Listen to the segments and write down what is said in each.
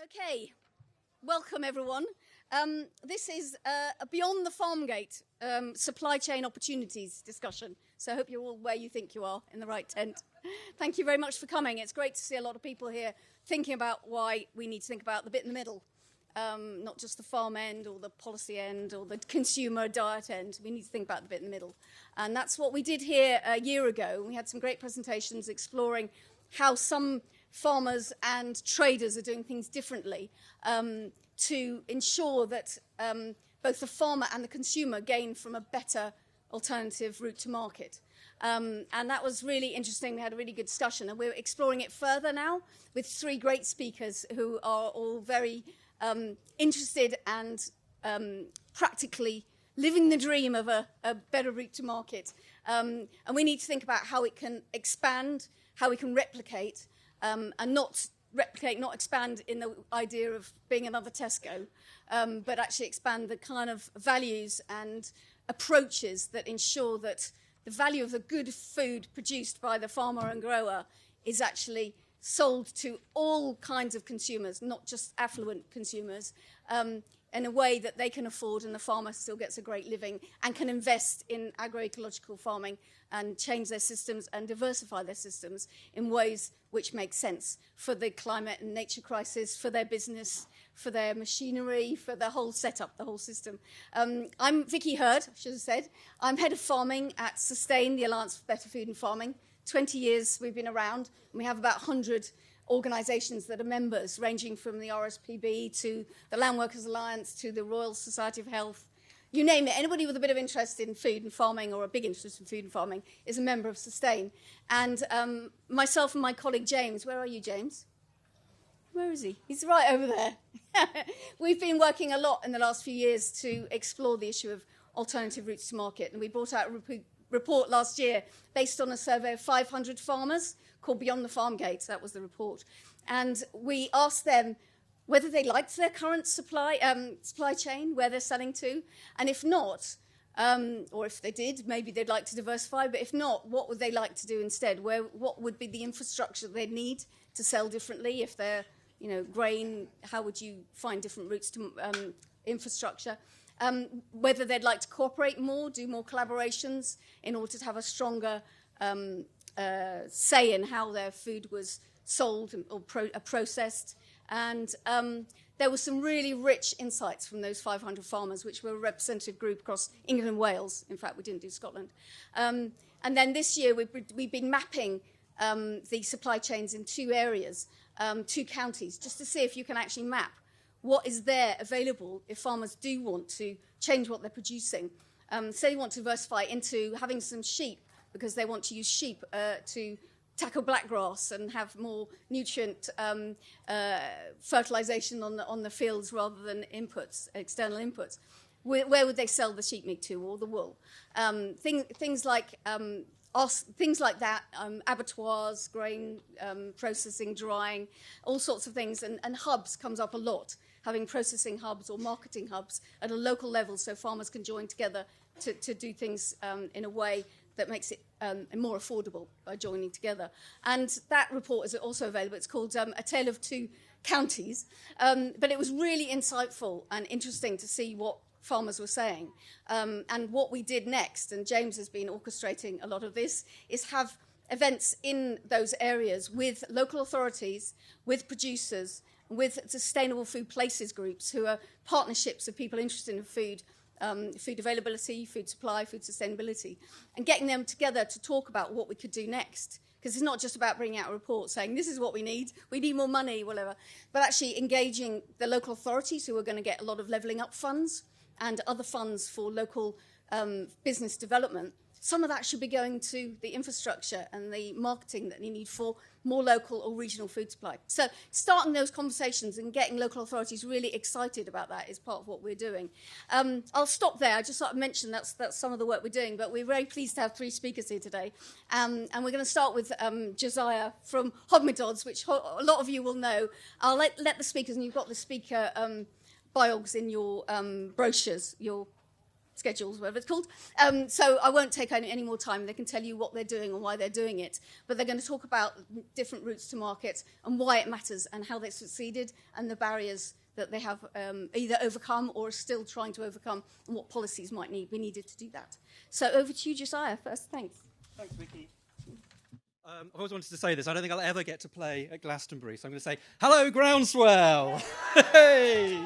Okay, welcome everyone. This is a Beyond the Farmgate supply chain opportunities discussion. So I hope you're all where you think you are, in the right tent. Thank you very much for coming. It's great to see a lot of people here thinking about why we need to think about the bit in the middle. Not just the farm end or the policy end or the consumer diet end. We need to think about the bit in the middle. And that's what we did here a year ago. We had some great presentations exploring how some farmers and traders are doing things differently to ensure that both the farmer and the consumer gain from a better alternative route to market. And that was really interesting. We had a really good discussion, and we're exploring it further now with three great speakers who are all very interested and practically living the dream of a better route to market. And we need to think about how it can expand, how we can replicate, and not expand in the idea of being another Tesco, but actually expand the kind of values and approaches that ensure that the value of the good food produced by the farmer and grower is actually sold to all kinds of consumers, not just affluent consumers, in a way that they can afford, and the farmer still gets a great living and can invest in agroecological farming and change their systems and diversify their systems in ways which make sense for the climate and nature crisis, for their business, for their machinery, for the whole setup, the whole system. I'm Vicki Hurd, I should have said. I'm head of farming at Sustain, the Alliance for Better Food and Farming. 20 years we've been around, and we have about 100 organisations that are members, ranging from the RSPB to the Land Workers Alliance to the Royal Society of Health. You name it, anybody with a bit of interest in food and farming or a big interest in food and farming is a member of Sustain. And myself and my colleague James, where are you, James? Where is he? He's right over there. We've been working a lot in the last few years to explore the issue of alternative routes to market, and we brought out a report last year based on a survey of 500 farmers called Beyond the Farmgate. That was the report. And we asked them whether they liked their current supply chain, where they're selling to, and if not, or if they did, maybe they'd like to diversify, but if not, what would they like to do instead? What would be the infrastructure they'd need to sell differently? If they're, grain, how would you find different routes to infrastructure? Whether they'd like to cooperate more, do more collaborations in order to have a stronger say in how their food was sold or processed. And there were some really rich insights from those 500 farmers, which were a representative group across England and Wales. In fact, we didn't do Scotland. And then this year, we've been mapping the supply chains in two areas, two counties, just to see if you can actually map what is there available if farmers do want to change what they're producing. Say they want to diversify into having some sheep because they want to use sheep to tackle blackgrass and have more nutrient fertilization on the fields rather than inputs, external inputs. Where would they sell the sheep meat to, or the wool? Things like that, abattoirs, grain processing, drying, all sorts of things, and hubs comes up a lot, having processing hubs or marketing hubs at a local level so farmers can join together to do things in a way that makes it more affordable by joining together. And that report is also available. It's called A Tale of Two Counties. But it was really insightful and interesting to see what farmers were saying. And what we did next, and James has been orchestrating a lot of this, is have events in those areas with local authorities, with producers, with Sustainable Food Places groups, who are partnerships of people interested in food, food availability, food supply, food sustainability, and getting them together to talk about what we could do next. Because it's not just about bringing out a report saying, this is what we need more money, whatever, but actually engaging the local authorities who are going to get a lot of levelling up funds and other funds for local business development. Some of that should be going to the infrastructure and the marketing that they need for more local or regional food supply. So starting those conversations and getting local authorities really excited about that is part of what we're doing. I'll stop there. I just thought I'd mention that's some of the work we're doing, but we're very pleased to have three speakers here today. And we're going to start with Josiah from Hogmedod's, which a lot of you will know. I'll let the speakers, and you've got the speaker biogs in your brochures, your schedules, whatever it's called. So I won't take any more time. They can tell you what they're doing and why they're doing it. But they're going to talk about different routes to market and why it matters and how they succeeded and the barriers that they have either overcome or are still trying to overcome and what policies might be needed to do that. So over to you, Josiah, first. Thanks. Thanks, Vicki. I've always wanted to say this. I don't think I'll ever get to play at Glastonbury, so I'm going to say, hello, Groundswell! Hey!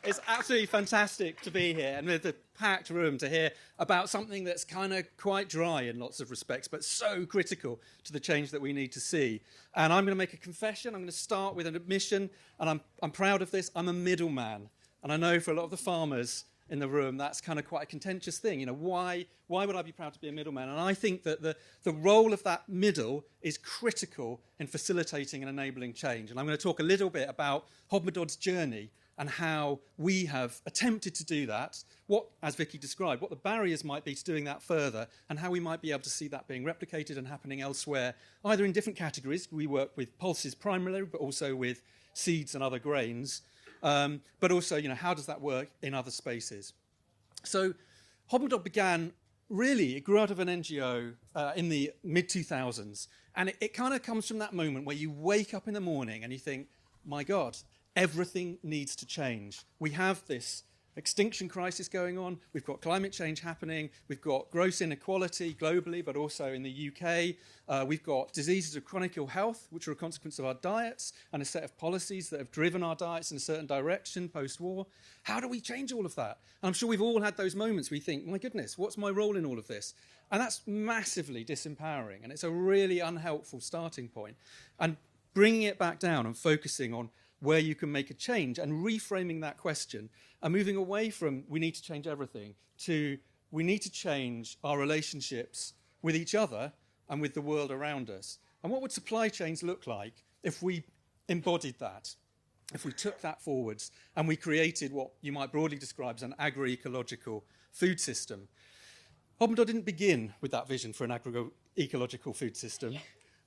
It's absolutely fantastic to be here and with a packed room to hear about something that's kind of quite dry in lots of respects, but so critical to the change that we need to see. And I'm going to make a confession. I'm going to start with an admission, and I'm proud of this. I'm a middleman. And I know for a lot of the farmers in the room, that's kind of quite a contentious thing. You know, why would I be proud to be a middleman? And I think that the role of that middle is critical in facilitating and enabling change. And I'm going to talk a little bit about Hobmadod's journey and how we have attempted to do that, what, as Vicki described, what the barriers might be to doing that further, and how we might be able to see that being replicated and happening elsewhere, either in different categories. We work with pulses primarily, but also with seeds and other grains. But also, you know, how does that work in other spaces? So Hobmadod began, really, it grew out of an NGO in the mid-2000s. And it kind of comes from that moment where you wake up in the morning and you think, my God, everything needs to change. We have this extinction crisis going on. We've got climate change happening. We've got gross inequality globally, but also in the UK. We've got diseases of chronic ill health, which are a consequence of our diets and a set of policies that have driven our diets in a certain direction post-war. How do we change all of that? And I'm sure we've all had those moments where we think, my goodness, what's my role in all of this? And that's massively disempowering. And it's a really unhelpful starting point. And bringing it back down and focusing on where you can make a change and reframing that question and moving away from we need to change everything to we need to change our relationships with each other and with the world around us. And what would supply chains look like if we embodied that, if we took that forwards and we created what you might broadly describe as an agroecological food system? Hobmadod didn't begin with that vision for an agroecological food system.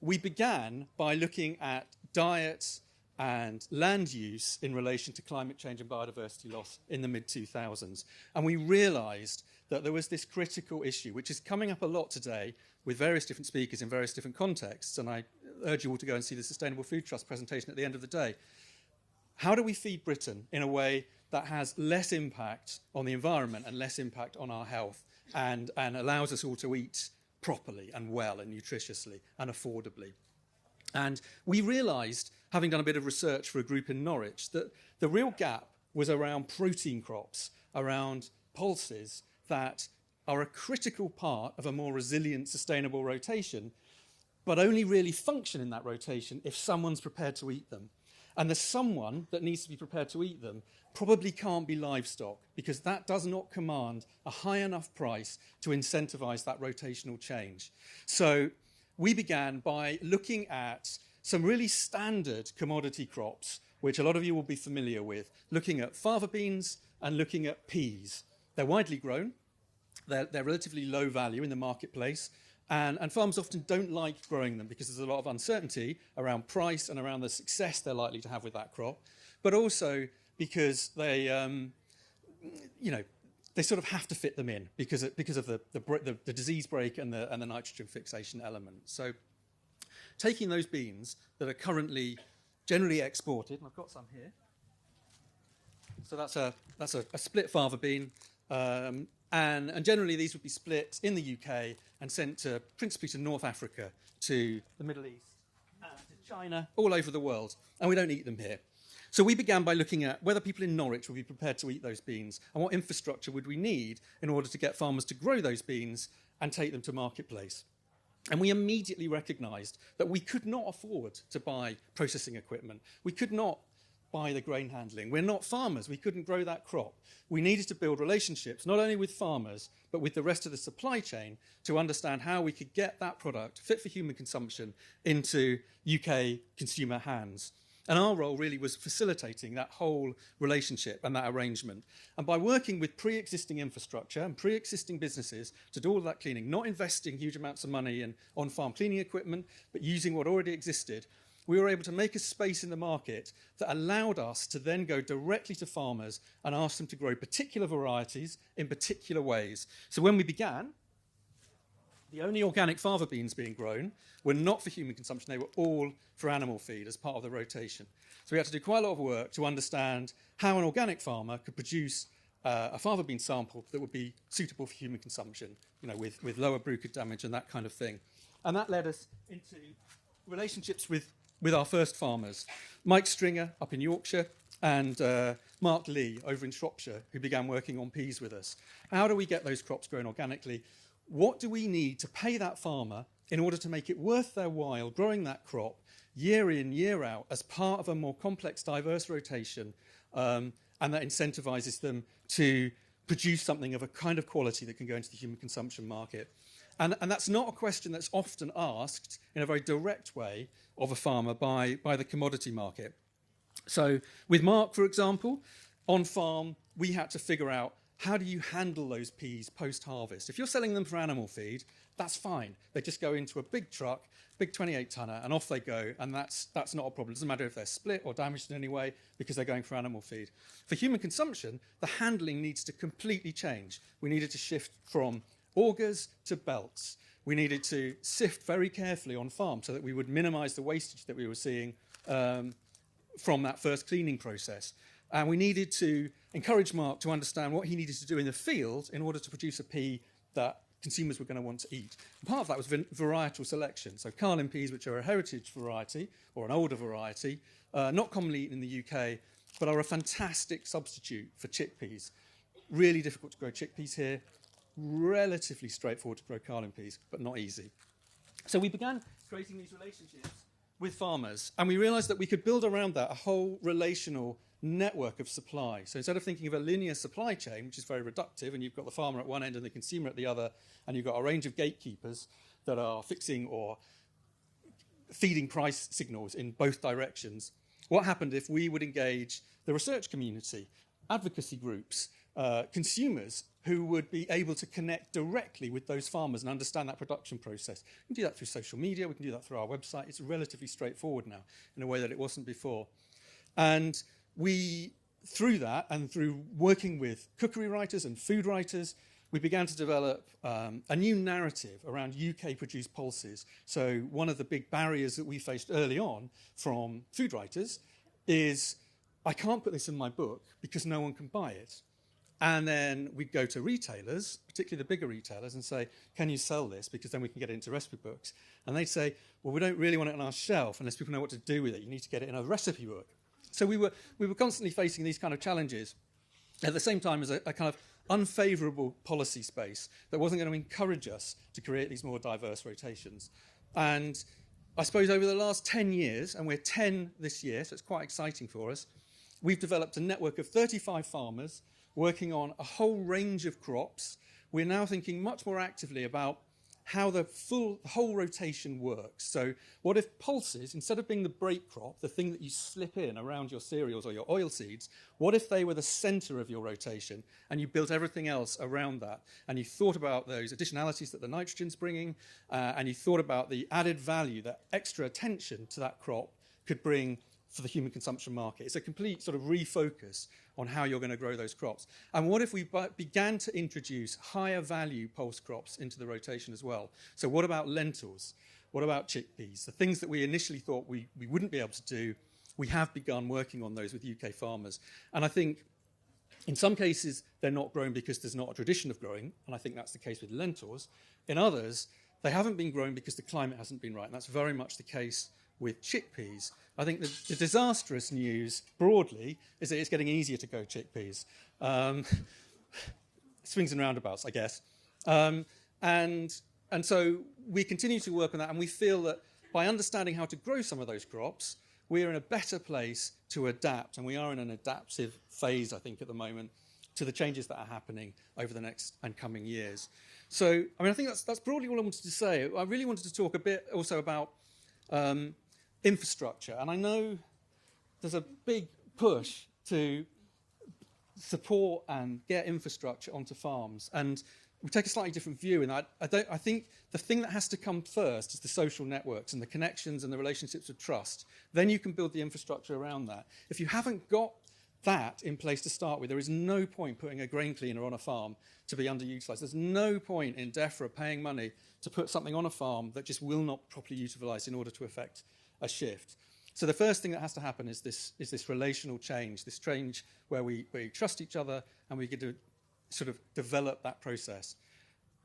We began by looking at diet and land use in relation to climate change and biodiversity loss in the mid-2000s. And we realised that there was this critical issue, which is coming up a lot today with various different speakers in various different contexts, and I urge you all to go and see the Sustainable Food Trust presentation at the end of the day. How do we feed Britain in a way that has less impact on the environment and less impact on our health and allows us all to eat properly and well and nutritiously and affordably? And we realised, having done a bit of research for a group in Norwich, that the real gap was around protein crops, around pulses that are a critical part of a more resilient, sustainable rotation, but only really function in that rotation if someone's prepared to eat them. And the someone that needs to be prepared to eat them probably can't be livestock, because that does not command a high enough price to incentivise that rotational change. So we began by looking at some really standard commodity crops, which a lot of you will be familiar with, looking at fava beans and looking at peas. They're widely grown. They're relatively low value in the marketplace. And farmers often don't like growing them because there's a lot of uncertainty around price and around the success they're likely to have with that crop, but also because they, they sort of have to fit them in because of the disease break and the nitrogen fixation element. So taking those beans that are currently generally exported, and I've got some here. So that's a split fava bean. And generally these would be split in the UK and sent principally to North Africa, to the Middle East, to China, all over the world. And we don't eat them here. So we began by looking at whether people in Norwich would be prepared to eat those beans and what infrastructure would we need in order to get farmers to grow those beans and take them to marketplace. And we immediately recognised that we could not afford to buy processing equipment. We could not buy the grain handling. We're not farmers. We couldn't grow that crop. We needed to build relationships, not only with farmers, but with the rest of the supply chain to understand how we could get that product fit for human consumption into UK consumer hands. And our role really was facilitating that whole relationship and that arrangement. And by working with pre-existing infrastructure and pre-existing businesses to do all of that cleaning, not investing huge amounts of money in on-farm cleaning equipment, but using what already existed, we were able to make a space in the market that allowed us to then go directly to farmers and ask them to grow particular varieties in particular ways. So when we began, the only organic fava beans being grown were not for human consumption, they were all for animal feed as part of the rotation. So we had to do quite a lot of work to understand how an organic farmer could produce a fava bean sample that would be suitable for human consumption, with lower bruchid damage and that kind of thing. And that led us into relationships with our first farmers, Mike Stringer up in Yorkshire and Mark Lee over in Shropshire, who began working on peas with us. How do we get those crops grown organically? What do we need to pay that farmer in order to make it worth their while growing that crop year in, year out as part of a more complex, diverse rotation, and that incentivizes them to produce something of a kind of quality that can go into the human consumption market? And that's not a question that's often asked in a very direct way of a farmer by the commodity market. So with Mark, for example, on farm, we had to figure out, how do you handle those peas post-harvest? If you're selling them for animal feed, that's fine. They just go into a big truck, big 28-tonner, and off they go, and that's not a problem. It doesn't matter if they're split or damaged in any way because they're going for animal feed. For human consumption, the handling needs to completely change. We needed to shift from augers to belts. We needed to sift very carefully on farm so that we would minimize the wastage that we were seeing from that first cleaning process. And we needed to encourage Mark to understand what he needed to do in the field in order to produce a pea that consumers were going to want to eat. And part of that was varietal selection. So Carlin peas, which are a heritage variety or an older variety, not commonly eaten in the UK, but are a fantastic substitute for chickpeas. Really difficult to grow chickpeas here. Relatively straightforward to grow Carlin peas, but not easy. So we began creating these relationships with farmers, and we realized that we could build around that a whole relational network of supply. So instead of thinking of a linear supply chain, which is very reductive, and you've got the farmer at one end and the consumer at the other, and you've got a range of gatekeepers that are fixing or feeding price signals in both directions, what happened if we would engage the research community, advocacy groups, consumers who would be able to connect directly with those farmers and understand that production process? We can do that through social media, we can do that through our website. It's relatively straightforward now in a way that it wasn't before. And we, through that and through working with cookery writers and food writers, we began to develop a new narrative around UK-produced pulses. So one of the big barriers that we faced early on from food writers is, I can't put this in my book because no one can buy it. And then we'd go to retailers, particularly the bigger retailers, and say, can you sell this? Because then we can get it into recipe books. And they'd say, well, we don't really want it on our shelf unless people know what to do with it. You need to get it in a recipe book. So we were constantly facing these kind of challenges at the same time as a kind of unfavourable policy space that wasn't going to encourage us to create these more diverse rotations. And I suppose over the last 10 years, and we're 10 this year, so it's quite exciting for us, we've developed a network of 35 farmers working on a whole range of crops. We're now thinking much more actively about how the whole rotation works. So what if pulses, instead of being the break crop, the thing that you slip in around your cereals or your oilseeds, what if they were the centre of your rotation and you built everything else around that? And you thought about those additionalities that the nitrogen's bringing, and you thought about the added value that extra attention to that crop could bring for the human consumption market. It's a complete sort of refocus on how you're going to grow those crops. And what if we began to introduce higher value pulse crops into the rotation as well? So what about lentils? What about chickpeas? The things that we initially thought we wouldn't be able to do, we have begun working on those with UK farmers. And I think in some cases they're not grown because there's not a tradition of growing, and I think that's the case with lentils. In others, they haven't been grown because the climate hasn't been right, and that's very much the case with chickpeas. I think the disastrous news broadly is that it's getting easier to grow chickpeas. Swings and roundabouts, I guess. And so we continue to work on that, and we feel that by understanding how to grow some of those crops, we're in a better place to adapt, and we are in an adaptive phase, I think, at the moment, to the changes that are happening over the next and coming years. So, I mean, I think that's broadly all I wanted to say. I really wanted to talk a bit also about infrastructure, and I know there's a big push to support and get infrastructure onto farms, and we take a slightly different view. And I think the thing that has to come first is the social networks and the connections and the relationships of trust. Then you can build the infrastructure around that. If you haven't got that in place to start with, there is no point putting a grain cleaner on a farm to be underutilised. There's no point in DEFRA paying money to put something on a farm that just will not properly utilised in order to effect a shift. So the first thing that has to happen is this relational change, this change where we trust each other and we get to sort of develop that process.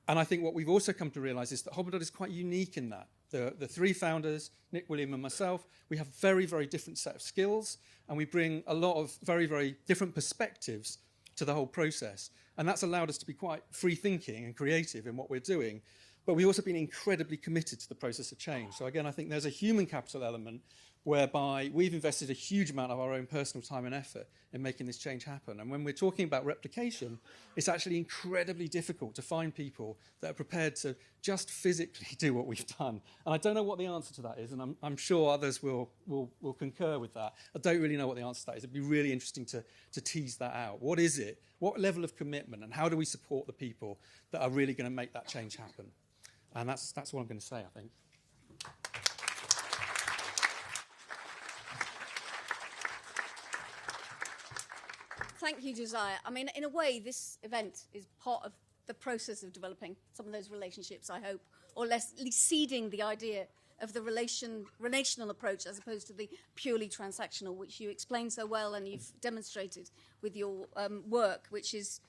And I think what we've also come to realise is that Hobbiton is quite unique in that. The three founders, Nick, William and myself, we have very, very different set of skills, and we bring a lot of very, very different perspectives to the whole process. And that's allowed us to be quite free-thinking and creative in what we're doing. But we've also been incredibly committed to the process of change. So again, I think there's a human capital element whereby we've invested a huge amount of our own personal time and effort in making this change happen. And when we're talking about replication, it's actually incredibly difficult to find people that are prepared to just physically do what we've done. And I don't know what the answer to that is, and I'm sure others will concur with that. I don't really know what the answer to that is. It'd be really interesting to tease that out. What is it? What level of commitment, and how do we support the people that are really going to make that change happen? And that's what I'm going to say, I think. Thank you, Josiah. I mean, in a way, this event is part of the process of developing some of those relationships, I hope, or at least seeding the idea of the relational approach as opposed to the purely transactional, which you explained so well and you've demonstrated with your work, which is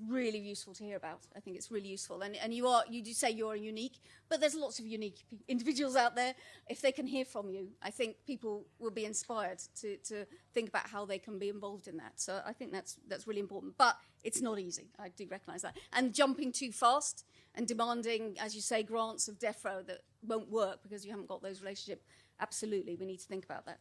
really useful to hear about. I think it's really useful. And you do say you're unique, but there's lots of unique individuals out there. If they can hear from you, I think people will be inspired to think about how they can be involved in that. So I think that's really important. But it's not easy. I do recognise that. And jumping too fast and demanding, as you say, grants of DEFRA that won't work because you haven't got those relationships. Absolutely, we need to think about that.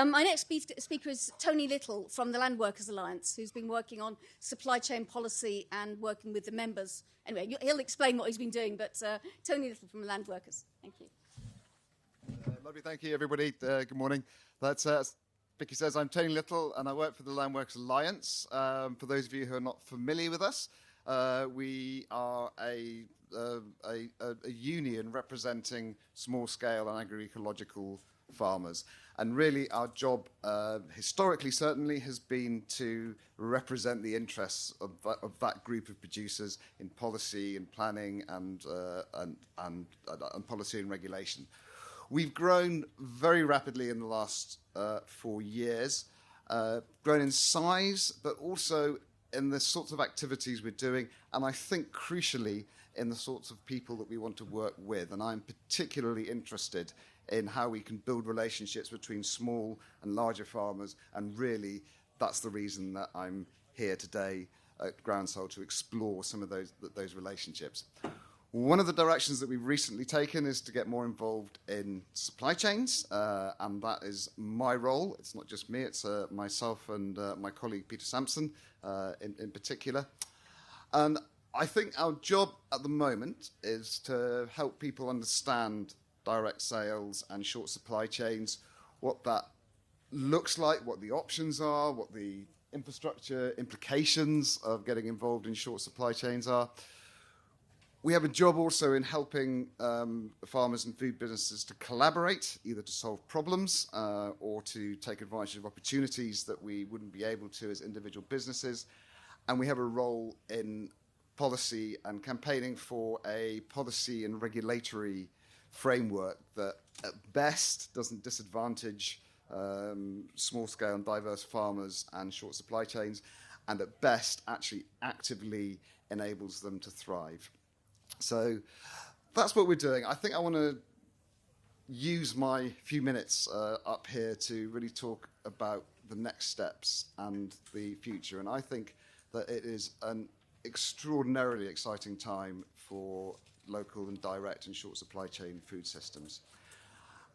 My next speaker is Tony Little from the Land Workers Alliance, who's been working on supply chain policy and working with the members. Anyway, he'll explain what he's been doing, but Tony Little from the Land Workers. Thank you. Lovely, thank you, everybody. Good morning. That's Vicki says, I'm Tony Little, and I work for the Land Workers Alliance. For those of you who are not familiar with us, we are a union representing small-scale and agroecological farmers. And really our job, historically certainly, has been to represent the interests of that group of producers in policy and planning and policy and regulation. We've grown very rapidly in the last 4 years, grown in size, but also in the sorts of activities we're doing, and I think crucially in the sorts of people that we want to work with. And I'm particularly interested in how we can build relationships between small and larger farmers, and really that's the reason that I'm here today at Groundswell, to explore some of those relationships. One of the directions that we've recently taken is to get more involved in supply chains, and that is my role. It's not just me, it's myself and my colleague Peter Sampson in particular. And I think our job at the moment is to help people understand direct sales and short supply chains, what that looks like, what the options are, what the infrastructure implications of getting involved in short supply chains are. We have a job also in helping farmers and food businesses to collaborate, either to solve problems or to take advantage of opportunities that we wouldn't be able to as individual businesses. And we have a role in policy and campaigning for a policy and regulatory framework that at best doesn't disadvantage small-scale and diverse farmers and short supply chains, and at best actually actively enables them to thrive. So that's what we're doing. I think I want to use my few minutes up here to really talk about the next steps and the future. And I think that it is an extraordinarily exciting time for local and direct and short supply chain food systems.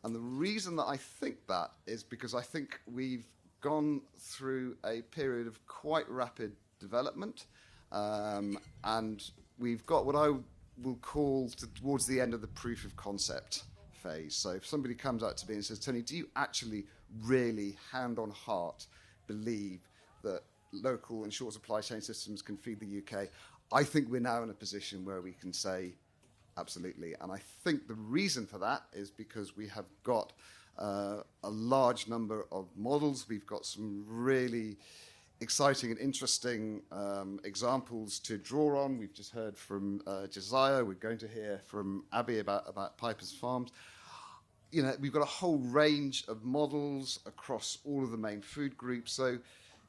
And the reason that I think that is because I think we've gone through a period of quite rapid development, and we've got what I will call towards the end of the proof of concept phase. So if somebody comes up to me and says, Tony, do you actually really, hand on heart, believe that local and short supply chain systems can feed the UK? I think we're now in a position where we can say absolutely. And I think the reason for that is because we have got a large number of models. We've got some really exciting and interesting examples to draw on. We've just heard from Josiah. We're going to hear from Abby about Piper's Farms. You know, we've got a whole range of models across all of the main food groups. So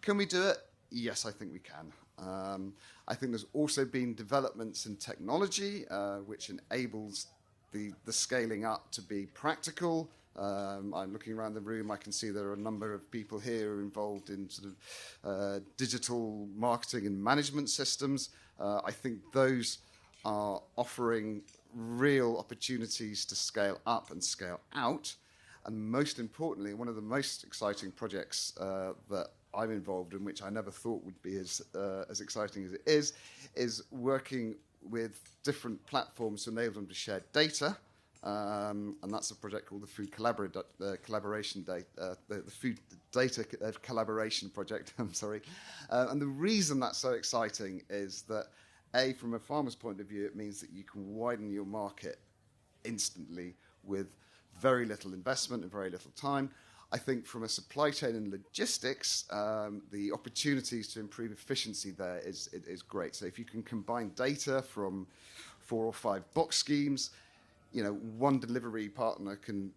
can we do it? Yes, I think we can. I think there's also been developments in technology which enables the scaling up to be practical. I'm looking around the room. I can see there are a number of people here who are involved in sort of digital marketing and management systems. I think those are offering real opportunities to scale up and scale out. And most importantly, one of the most exciting projects that I'm involved in, which I never thought would be as exciting as it is working with different platforms to enable them to share data. And that's a project called the Food Collaboration Data, the Food Data Collaboration Project. I'm sorry. And the reason that's so exciting is that, A, from a farmer's point of view, it means that you can widen your market instantly with very little investment and very little time. I think from a supply chain and logistics, the opportunities to improve efficiency there is great. So if you can combine data from 4 or 5 box schemes, you know, one delivery partner can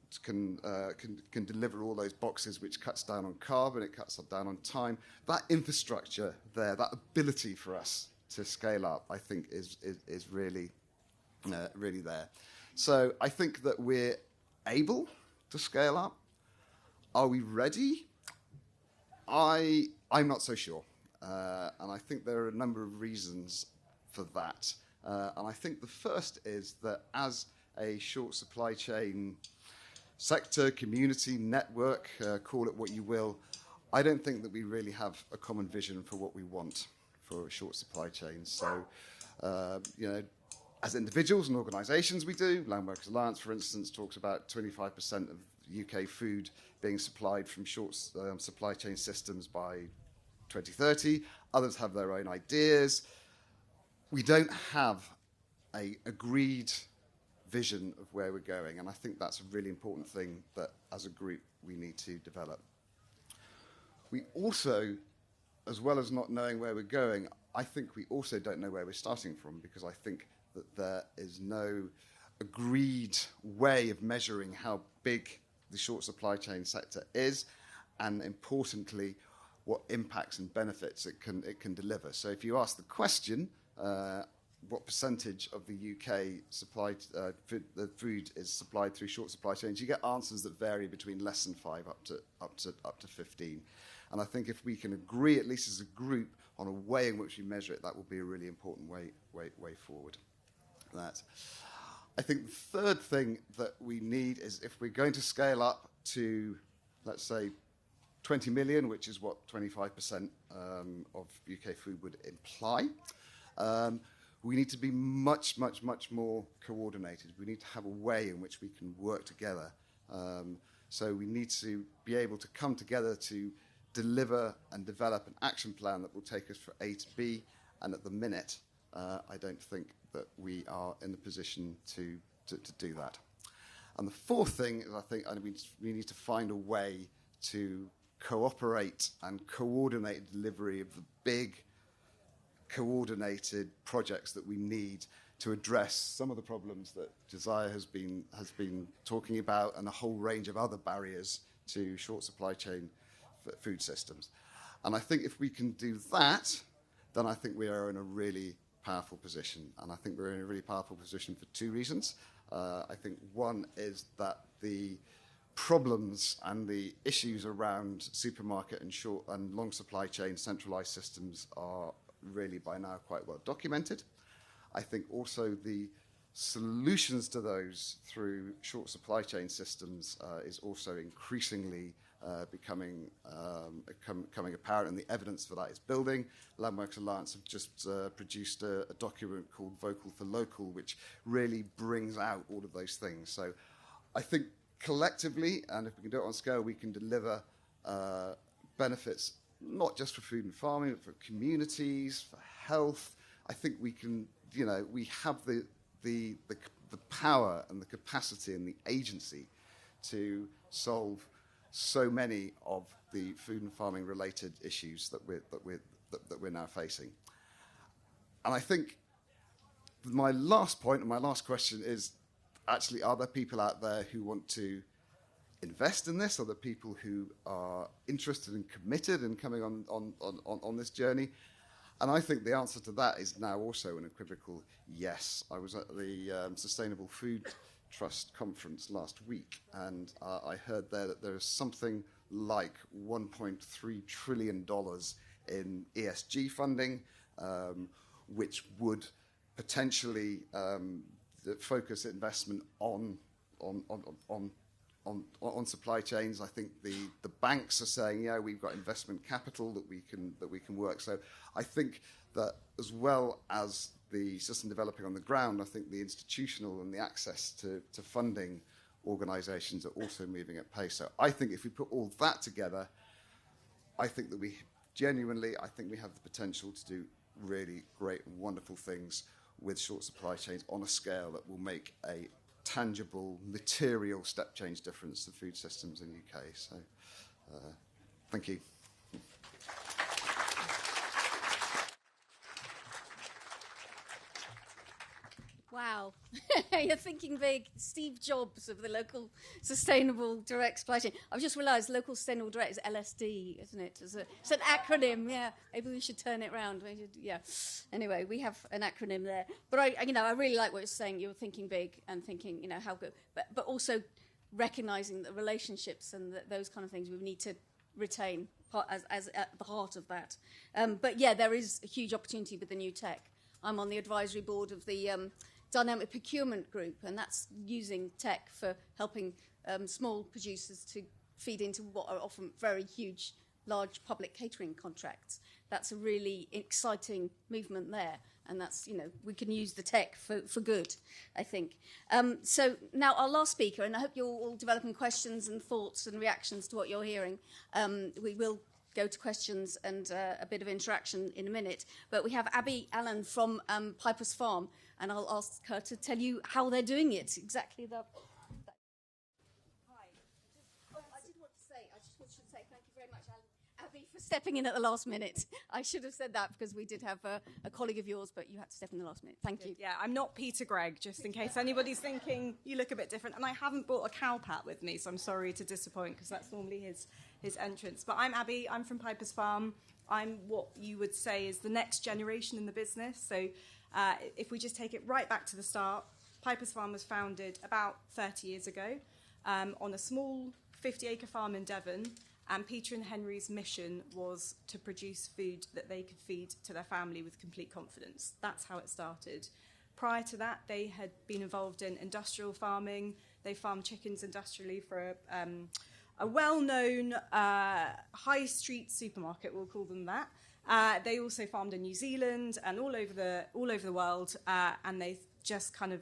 deliver all those boxes, which cuts down on carbon, it cuts down on time. That infrastructure there, that ability for us to scale up, I think is really there. So I think that we're able to scale up. Are we ready? I'm not so sure. And I think there are a number of reasons for that. And I think the first is that as a short supply chain sector, community, network, call it what you will, I don't think that we really have a common vision for what we want for a short supply chain. So, you know, as individuals and organisations we do, Land Workers Alliance, for instance, talks about 25% of UK food being supplied from short supply chain systems by 2030. Others have their own ideas. We don't have an agreed vision of where we're going, and I think that's a really important thing that as a group we need to develop. We also, as well as not knowing where we're going, I think we also don't know where we're starting from, because I think that there is no agreed way of measuring how big the short supply chain sector is, and importantly, what impacts and benefits it can deliver. So if you ask the question, what percentage of the UK food is supplied through short supply chains, you get answers that vary between less than 5 up to 15. And I think if we can agree, at least as a group, on a way in which we measure it, that will be a really important way forward. I think the third thing that we need is, if we're going to scale up to, let's say, 20 million, which is what 25% of UK food would imply, we need to be much, much, much more coordinated. We need to have a way in which we can work together. So we need to be able to come together to deliver and develop an action plan that will take us from A to B. And at the minute, I don't think that we are in the position to do that. And the fourth thing is, I think we need to find a way to cooperate and coordinate delivery of the big coordinated projects that we need to address some of the problems that Josiah has been talking about, and a whole range of other barriers to short supply chain food systems. And I think if we can do that, then I think we are in a really powerful position. And I think we're in a really powerful position for 2 reasons. I think one is that the problems and the issues around supermarket and short and long supply chain centralized systems are really by now quite well documented. I think also the solutions to those through short supply chain systems is also increasingly becoming apparent, and the evidence for that is building. Land Workers Alliance have just produced a document called Vocal for Local, which really brings out all of those things. So I think collectively, and if we can do it on scale, we can deliver benefits not just for food and farming, but for communities, for health. I think we can, we have the power and the capacity and the agency to solve so many of the food and farming related issues that we're now facing. And I think my last point and my last question is actually, are there people out there who want to invest in this? Are there people who are interested and committed in coming on this journey? And I think the answer to that is now also an equivocal yes. I was at the Sustainable Food Trust conference last week, and I heard there that there is something like $1.3 trillion in ESG funding, which would potentially focus investment on supply chains. I think the banks are saying, yeah, we've got investment capital that we can work. So I think that as well as the system developing on the ground, I think the institutional and the access to funding organisations are also moving at pace. So I think if we put all that together, I think that we have the potential to do really great and wonderful things with short supply chains on a scale that will make a tangible, material step change difference to food systems in the UK. So, thank you. Wow, you're thinking big. Steve Jobs of the local sustainable direct supply chain. I've just realised local sustainable direct is LSD, isn't it? It's an acronym. Yeah, maybe we should turn it round. Yeah. Anyway, we have an acronym there. But I really like what you're saying. You're thinking big and thinking, how good, but also recognising the relationships and those kind of things we need to retain as at the heart of that. But yeah, there is a huge opportunity with the new tech. I'm on the advisory board of the Dynamic Procurement Group, and that's using tech for helping small producers to feed into what are often very huge, large public catering contracts. That's a really exciting movement there, and that's, we can use the tech for good, I think. So now our last speaker, and I hope you're all developing questions and thoughts and reactions to what you're hearing. We will go to questions and a bit of interaction in a minute. But we have Abby Allen from Piper's Farm, and I'll ask her to tell you how they're doing it. Exactly that. Hi. I just want to say thank you very much, Abby, for stepping in at the last minute. I should have said that because we did have a colleague of yours, but you had to step in the last minute. Thank you. Yeah, I'm not Peter Gregg, just in case anybody's thinking you look a bit different. And I haven't brought a cow pat with me, so I'm sorry to disappoint because that's normally his entrance. But I'm Abby, I'm from Piper's Farm. I'm what you would say is the next generation in the business. So if we just take it right back to the start, Piper's Farm was founded about 30 years ago on a small 50-acre farm in Devon. And Peter and Henry's mission was to produce food that they could feed to their family with complete confidence. That's how it started. Prior to that, they had been involved in industrial farming. They farmed chickens industrially for a well-known high street supermarket, we'll call them that. They also farmed in New Zealand and all over the world, and they just kind of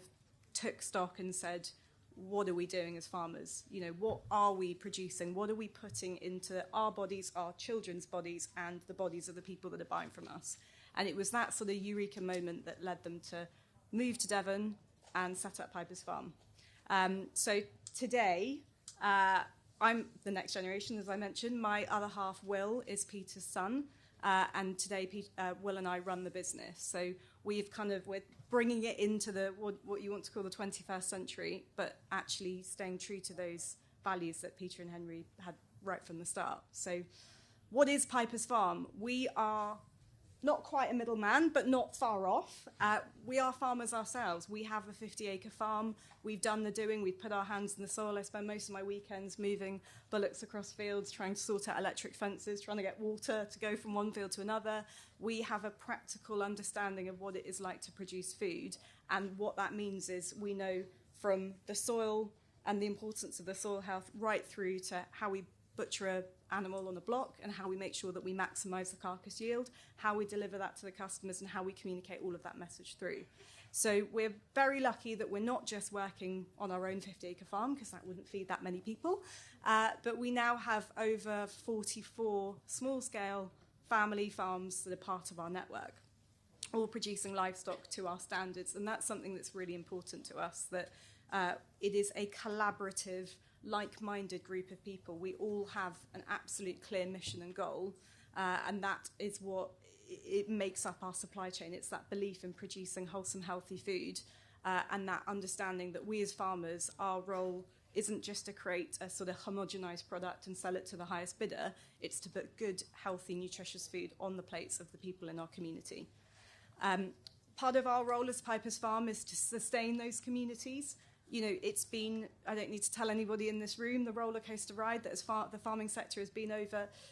took stock and said, what are we doing as farmers? What are we producing? What are we putting into our bodies, our children's bodies, and the bodies of the people that are buying from us? And it was that sort of eureka moment that led them to move to Devon and set up Piper's Farm. So today, I'm the next generation, as I mentioned. My other half, Will, is Peter's son. And today, Will and I run the business. So we're bringing it into what you want to call the 21st century, but actually staying true to those values that Peter and Henry had right from the start. So what is Piper's Farm? We are not quite a middleman, but not far off. We are farmers ourselves. We have a 50-acre farm. We've done the doing. We've put our hands in the soil. I spend most of my weekends moving bullocks across fields, trying to sort out electric fences, trying to get water to go from one field to another. We have a practical understanding of what it is like to produce food. And what that means is we know from the soil and the importance of the soil health right through to how we butcher an animal on a block and how we make sure that we maximise the carcass yield, how we deliver that to the customers, and how we communicate all of that message through. So we're very lucky that we're not just working on our own 50-acre farm, because that wouldn't feed that many people, but we now have over 44 small-scale family farms that are part of our network. all producing livestock to our standards. And that's something that's really important to us, that it is a collaborative, like-minded group of people. We all have an absolute clear mission and goal, and that is what it makes up our supply chain. It's that belief in producing wholesome, healthy food, and that understanding that we as farmers, our role isn't just to create a sort of homogenized product and sell it to the highest bidder. It's to put good, healthy, nutritious food on the plates of the people in our community. Part of our role as Piper's Farm is to sustain those communities. You know, it's been, I don't need to tell anybody in this room, the roller coaster ride that the farming sector has been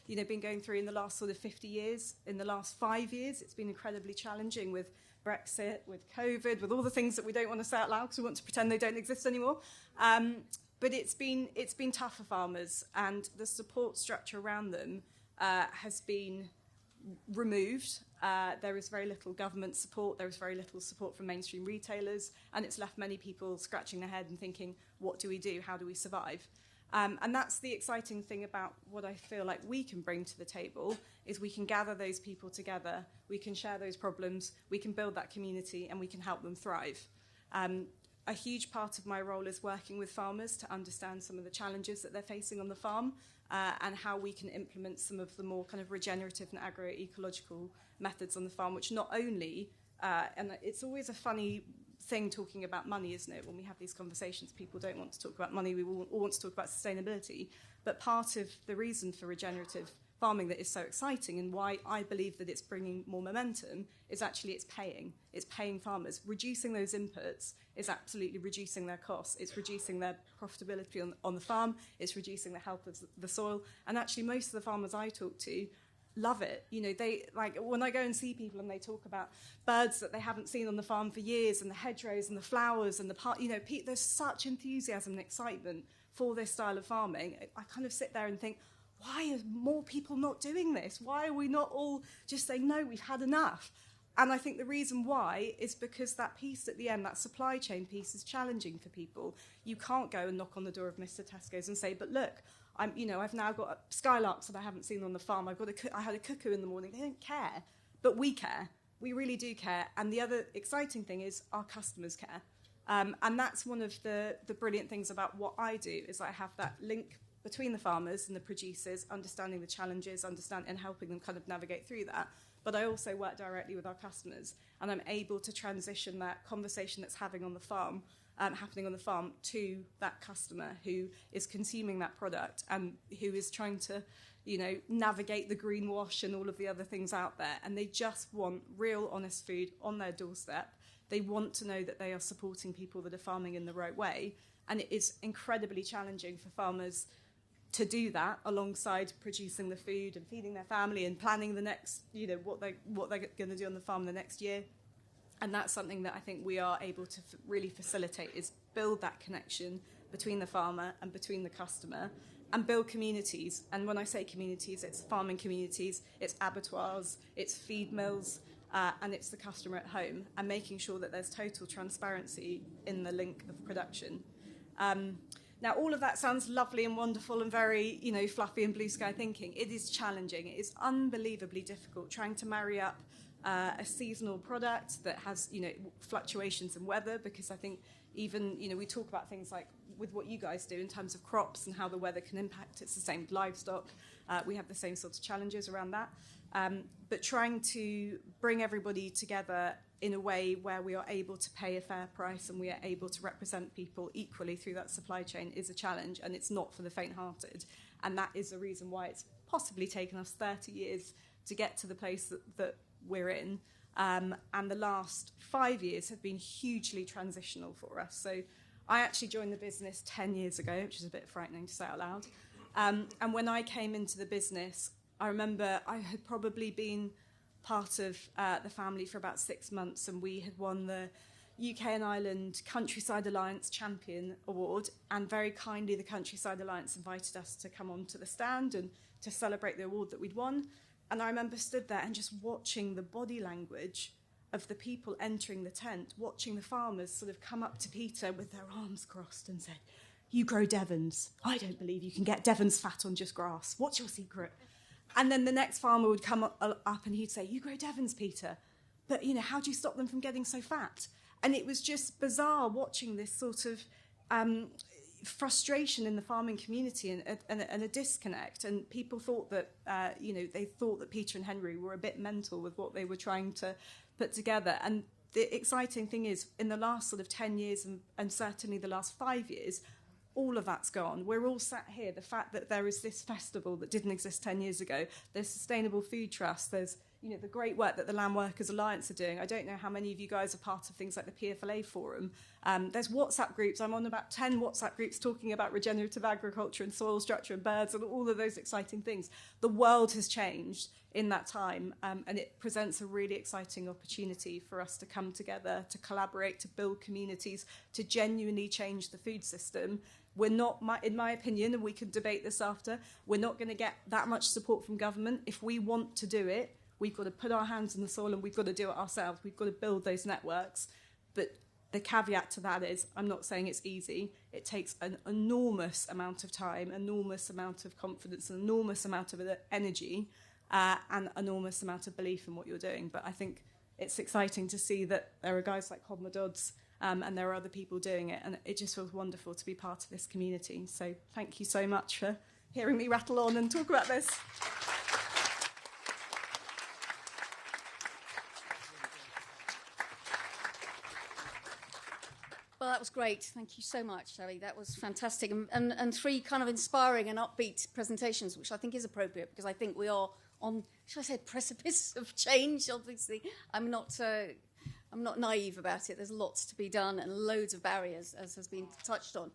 been going through in the last sort of 50 years. In the last 5 years, it's been incredibly challenging with Brexit, with COVID, with all the things that we don't want to say out loud because we want to pretend they don't exist anymore. But it's been tough for farmers, and the support structure around them has been removed. There is very little government support, there is very little support from mainstream retailers, and it's left many people scratching their head and thinking, what do we do? How do we survive? And that's the exciting thing about what I feel like we can bring to the table, is we can gather those people together, we can share those problems, we can build that community, and we can help them thrive. A huge part of my role is working with farmers to understand some of the challenges that they're facing on the farm, and how we can implement some of the more kind of regenerative and agroecological methods on the farm, which not only, and it's always a funny thing talking about money, isn't it? When we have these conversations, people don't want to talk about money, we all want to talk about sustainability. But part of the reason for regenerative farming that is so exciting, and why I believe that it's bringing more momentum, is actually it's paying farmers. Reducing those inputs is absolutely reducing their costs. It's reducing their profitability on the farm. It's reducing the health of the soil. And actually, most of the farmers I talk to love it. You know, they like when I go and see people and they talk about birds that they haven't seen on the farm for years, and the hedgerows and the flowers and there's such enthusiasm and excitement for this style of farming. I kind of sit there and think, why are more people not doing this? Why are we not all just saying, no, we've had enough? And I think the reason why is because that piece at the end, that supply chain piece, is challenging for people. You can't go and knock on the door of Mr. Tesco's and say, but look, I've now got skylarks that I haven't seen on the farm. I had a cuckoo in the morning. They don't care, but we care. We really do care. And the other exciting thing is our customers care. And that's one of the brilliant things about what I do, is I have that link between the farmers and the producers, understanding the challenges, and helping them kind of navigate through that. But I also work directly with our customers, and I'm able to transition that conversation that's happening on the farm to that customer who is consuming that product and who is trying to, navigate the greenwash and all of the other things out there. And they just want real, honest food on their doorstep. They want to know that they are supporting people that are farming in the right way. And it is incredibly challenging for farmers to do that alongside producing the food and feeding their family and planning the next, what they're going to do on the farm the next year. And that's something that I think we are able to really facilitate, is build that connection between the farmer and between the customer, and build communities. And when I say communities, it's farming communities, it's abattoirs, it's feed mills, and it's the customer at home, and making sure that there's total transparency in the link of production. Now, all of that sounds lovely and wonderful and very, fluffy and blue sky thinking. It is challenging. It is unbelievably difficult trying to marry up a seasonal product that has, fluctuations in weather, because I think even, we talk about things like with what you guys do in terms of crops and how the weather can impact. It's the same with livestock. We have the same sorts of challenges around that. But trying to bring everybody together in a way where we are able to pay a fair price and we are able to represent people equally through that supply chain is a challenge, and it's not for the faint-hearted. And that is the reason why it's possibly taken us 30 years to get to the place that we're in. And the last 5 years have been hugely transitional for us. So I actually joined the business 10 years ago, which is a bit frightening to say out loud. And when I came into the business, I remember I had probably been part of the family for about 6 months, and we had won the UK and Ireland Countryside Alliance Champion Award, and very kindly the Countryside Alliance invited us to come onto the stand and to celebrate the award that we'd won. And I remember stood there and just watching the body language of the people entering the tent, watching the farmers sort of come up to Peter with their arms crossed and said, "You grow Devons. I don't believe you can get Devons fat on just grass. What's your secret?" And then the next farmer would come up and he'd say, "You grow Devons, Peter. but, how do you stop them from getting so fat? And it was just bizarre watching this sort of frustration in the farming community and a disconnect. And people thought that, they thought that Peter and Henry were a bit mental with what they were trying to put together. And the exciting thing is, in the last sort of 10 years and certainly the last 5 years, all of that's gone. We're all sat here. The fact that there is this festival that didn't exist 10 years ago, there's Sustainable Food Trust, there's the great work that the Land Workers Alliance are doing. I don't know how many of you guys are part of things like the PFLA Forum. There's WhatsApp groups. I'm on about 10 WhatsApp groups talking about regenerative agriculture and soil structure and birds and all of those exciting things. The world has changed in that time, and it presents a really exciting opportunity for us to come together, to collaborate, to build communities, to genuinely change the food system. We're not, in my opinion, and we can debate this after, we're not going to get that much support from government. If we want to do it, we've got to put our hands in the soil and we've got to do it ourselves. We've got to build those networks. But the caveat to that is, I'm not saying it's easy. It takes an enormous amount of time, enormous amount of confidence, an enormous amount of energy, and enormous amount of belief in what you're doing. But I think it's exciting to see that there are guys like Hodmer Dodds, and there are other people doing it. And it just feels wonderful to be part of this community. So thank you so much for hearing me rattle on and talk about this. Well, that was great. Thank you so much, Sally. That was fantastic. And three kind of inspiring and upbeat presentations, which I think is appropriate because I think we are on, should I say, precipice of change, obviously. I'm not naive about it. There's lots to be done and loads of barriers, as has been touched on.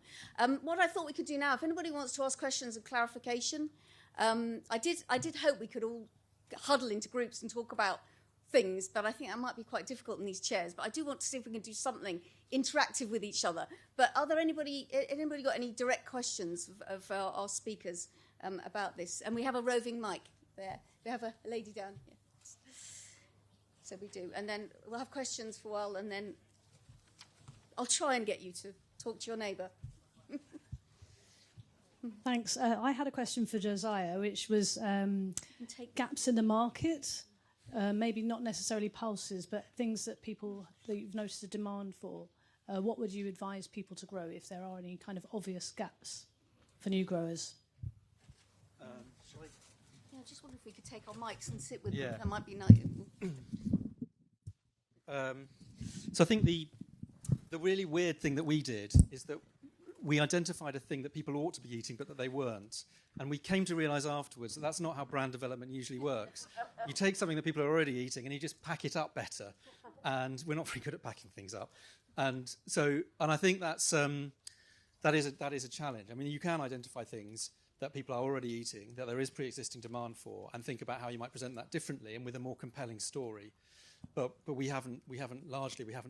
What I thought we could do now, if anybody wants to ask questions of clarification, I did hope we could all huddle into groups and talk about things, but I think that might be quite difficult in these chairs. But I do want to see if we can do something interactive with each other. But are there anybody got any direct questions of our speakers about this? And we have a roving mic there. We have a lady down here. So we do. And then we'll have questions for a while, and then I'll try and get you to talk to your neighbour. Thanks. I had a question for Josiah, which was gaps in the market. Maybe not necessarily pulses, but things that you've noticed a demand for. What would you advise people to grow if there are any kind of obvious gaps for new growers? Yeah, I just wonder if we could take our mics and sit with Yeah. them. That might be nice. So I think the really weird thing that we did is that we identified a thing that people ought to be eating but that they weren't. And we came to realise afterwards that that's not how brand development usually works. You take something that people are already eating and you just pack it up better. And we're not very good at packing things up. And I think that is a challenge. I mean, you can identify things that people are already eating, that there is pre-existing demand for, and think about how you might present that differently and with a more compelling story. But we haven't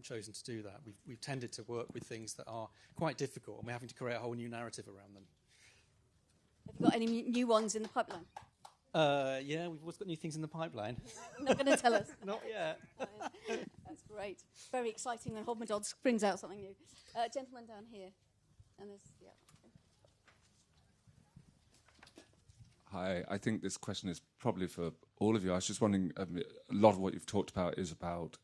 chosen to do that. We've tended to work with things that are quite difficult, and we're having to create a whole new narrative around them. Have you got any new ones in the pipeline? Yeah, we've always got new things in the pipeline. You're not going to tell us. Not yet. That's great. Very exciting when Hodmer Dodds brings out something new. Gentleman down here. And there's, yeah. Hi, I think this question is probably for all of you. I was just wondering, a lot of what you've talked about is about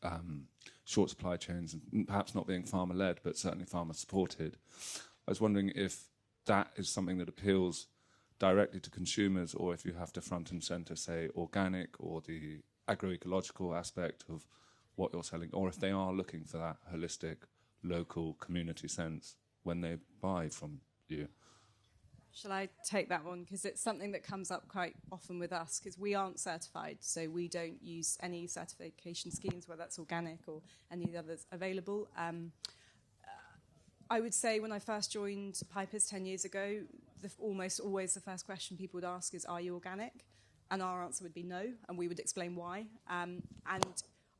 short supply chains and perhaps not being farmer-led, but certainly farmer-supported. I was wondering if that is something that appeals directly to consumers, or if you have to front and centre, say, organic or the agroecological aspect of what you're selling, or if they are looking for that holistic, local community sense when they buy from you. Shall I take that one? Because it's something that comes up quite often with us, because we aren't certified, so we don't use any certification schemes, whether that's organic or any of the others available. I would say when I first joined Piper's 10 years ago, almost always the first question people would ask is, are you organic? And our answer would be no, and we would explain why. And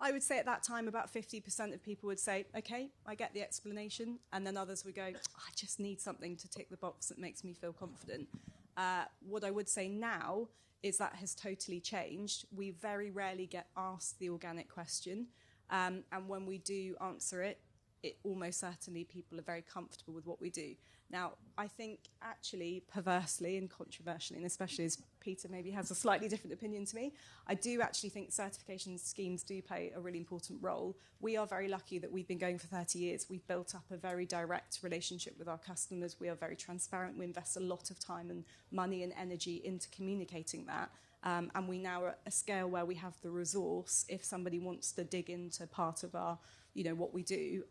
I would say at that time about 50% of people would say, okay, I get the explanation, and then others would go, I just need something to tick the box that makes me feel confident. What I would say now is that has totally changed. We very rarely get asked the organic question, and when we do answer it, it almost certainly people are very comfortable with what we do. Now, I think actually, perversely and controversially, and especially as Peter maybe has a slightly different opinion to me, I do actually think certification schemes do play a really important role. We are very lucky that we've been going for 30 years. We've built up a very direct relationship with our customers. We are very transparent. We invest a lot of time and money and energy into communicating that. And we now are at a scale where we have the resource. If somebody wants to dig into part of our, what we do,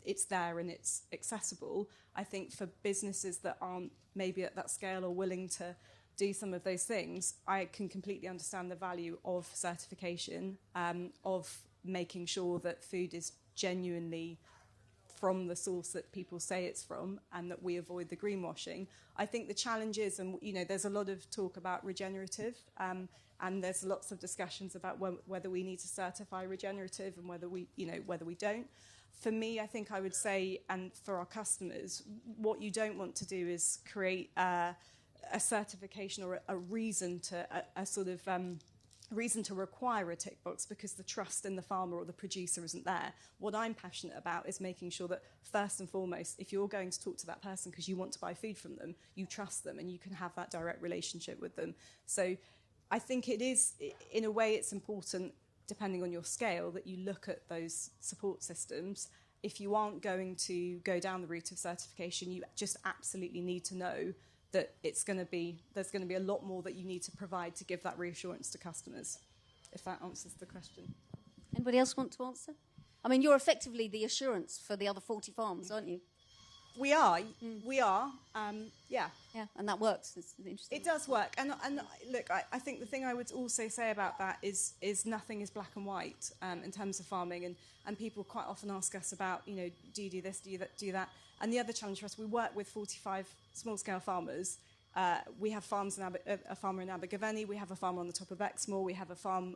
it's there and it's accessible. I think for businesses that aren't maybe at that scale or willing to do some of those things, I can completely understand the value of certification, of making sure that food is genuinely from the source that people say it's from, and that we avoid the greenwashing. I think the challenge is, and there's a lot of talk about regenerative, and there's lots of discussions about whether we need to certify regenerative and whether we don't. For me, I think I would say, and for our customers, what you don't want to do is create a certification or a reason to a sort of reason to require a tick box because the trust in the farmer or the producer isn't there. What I'm passionate about is making sure that first and foremost, if you're going to talk to that person because you want to buy food from them, you trust them and you can have that direct relationship with them. So I think it is, in a way, it's important, depending on your scale, that you look at those support systems. If you aren't going to go down the route of certification, you just absolutely need to know that there's going to be a lot more that you need to provide to give that reassurance to customers, if that answers the question. Anybody else want to answer? I mean, you're effectively the assurance for the other 40 farms, aren't you? We are, yeah. Yeah, and that works. It's interesting. It does work. And look, I think the thing I would also say about that is nothing is black and white in terms of farming. And people quite often ask us about, do you do this, do that? And the other challenge for us, we work with 45 small-scale farmers. We have farms a farmer in Abergavenny, we have a farmer on the top of Exmoor, we have a farm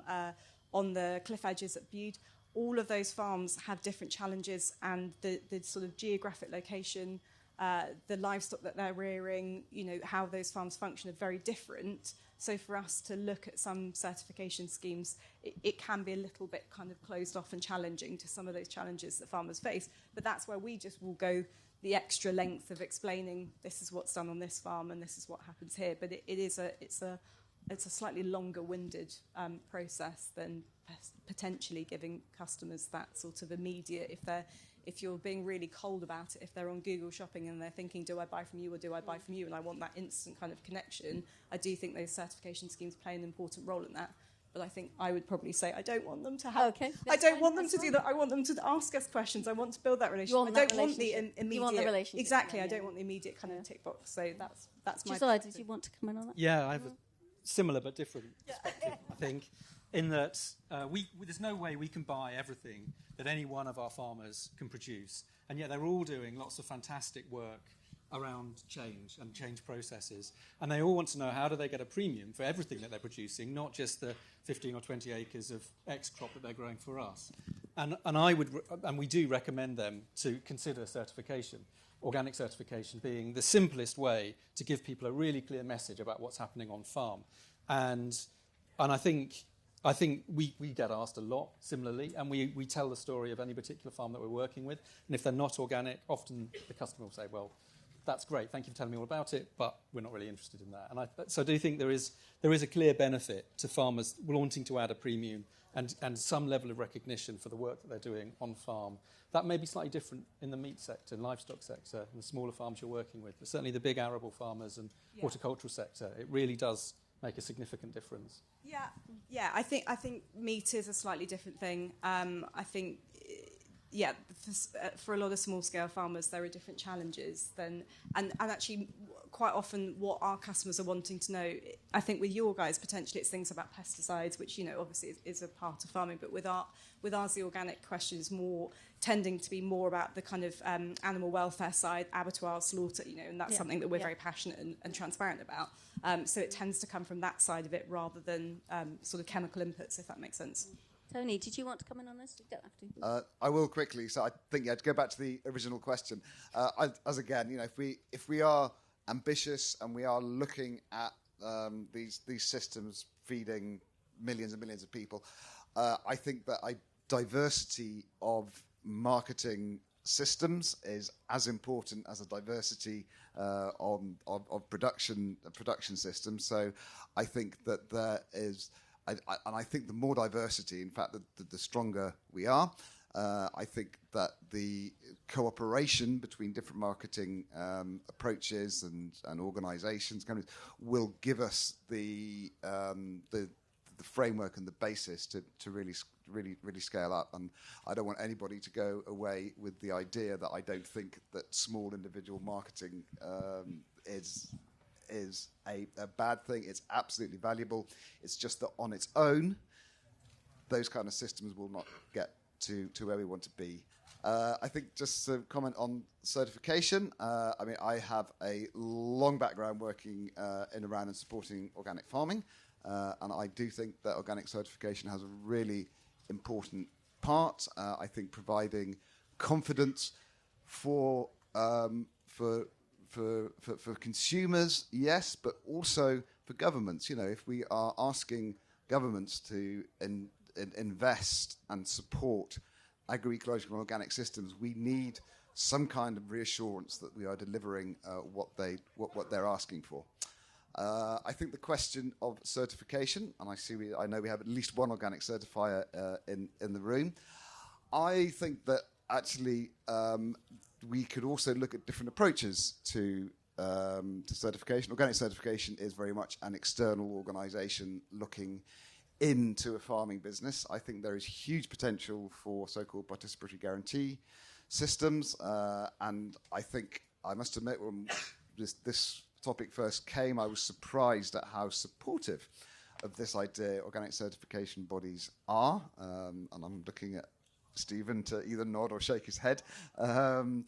on the cliff edges at Bude. All of those farms have different challenges, and the sort of geographic location, the livestock that they're rearing, how those farms function are very different. So for us to look at some certification schemes, it can be a little bit kind of closed off and challenging to some of those challenges that farmers face. But that's where we just will go the extra length of explaining this is what's done on this farm and this is what happens here. But it's a slightly longer-winded process than potentially giving customers that sort of immediate, if you're being really cold about it, if they're on Google Shopping and they're thinking, do I buy from you or do I buy from you, and I want that instant kind of connection, I do think those certification schemes play an important role in that. But I think I would probably say I don't want them to have... Okay, I don't want them to do that. I want them to ask us questions. I want to build that relationship. I don't want the immediate... You want the relationship. Exactly. I don't want the immediate kind of tick box. So that's my... Josiah, did you want to come in on that? Yeah, I have a similar but different perspective, I think, in that there's no way we can buy everything that any one of our farmers can produce. And yet they're all doing lots of fantastic work around change and change processes. And they all want to know, how do they get a premium for everything that they're producing, not just the 15 or 20 acres of X crop that they're growing for us. And we do recommend them to consider certification, organic certification being the simplest way to give people a really clear message about what's happening on farm. And I think we get asked a lot similarly, and we tell the story of any particular farm that we're working with. And if they're not organic, often the customer will say, well, that's great, thank you for telling me all about it, but we're not really interested in that. And so I do think there is a clear benefit to farmers wanting to add a premium and some level of recognition for the work that they're doing on farm. That may be slightly different in the meat sector and livestock sector and the smaller farms you're working with, but certainly the big arable farmers and horticultural sector, it really does make a significant difference. Yeah. I think meat is a slightly different thing. I think, for a lot of small-scale farmers, there are different challenges and actually quite often what our customers are wanting to know. I think with your guys, potentially it's things about pesticides, which obviously is a part of farming. But with ours, the organic question is more tending to be more about the kind of animal welfare side, abattoir, slaughter, and that's something that we're very passionate and transparent about. So it tends to come from that side of it rather than sort of chemical inputs, if that makes sense. Tony, did you want to come in on this? You don't have to. I will quickly. So I think to go back to the original question. If we are ambitious and we are looking at these systems feeding millions and millions of people, I think that diversity of marketing systems is as important as a diversity of production systems. So I think that there is, and I think the more diversity, in fact, the stronger we are. I think that the cooperation between different marketing approaches and organisations will give us the framework and the basis to really scale up. And I don't want anybody to go away with the idea that I don't think that small individual marketing is a bad thing. It's absolutely valuable. It's just that on its own, those kind of systems will not get to where we want to be. I think just to comment on certification, I mean, I have a long background working in around and supporting organic farming, and I do think that organic certification has a really important part. I think providing confidence for consumers, yes, but also for governments. You know, if we are asking governments to invest and support agroecological and organic systems, we need some kind of reassurance that we are delivering what they're asking for. I think the question of certification, and I know we have at least one organic certifier in the room. I think that actually we could also look at different approaches to certification. Organic certification is very much an external organisation looking into a farming business. I think there is huge potential for so-called participatory guarantee systems, and I think, I must admit, when this topic first came, I was surprised at how supportive of this idea organic certification bodies are, and I'm looking at Stephen to either nod or shake his head. And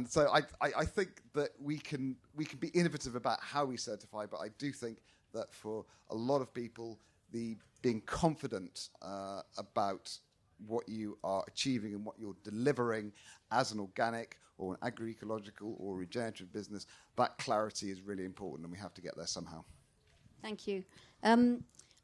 so I think that we can be innovative about how we certify, but I do think that for a lot of people, being confident about what you are achieving and what you're delivering as an organic or an agroecological or regenerative business, that clarity is really important, and we have to get there somehow. Thank you.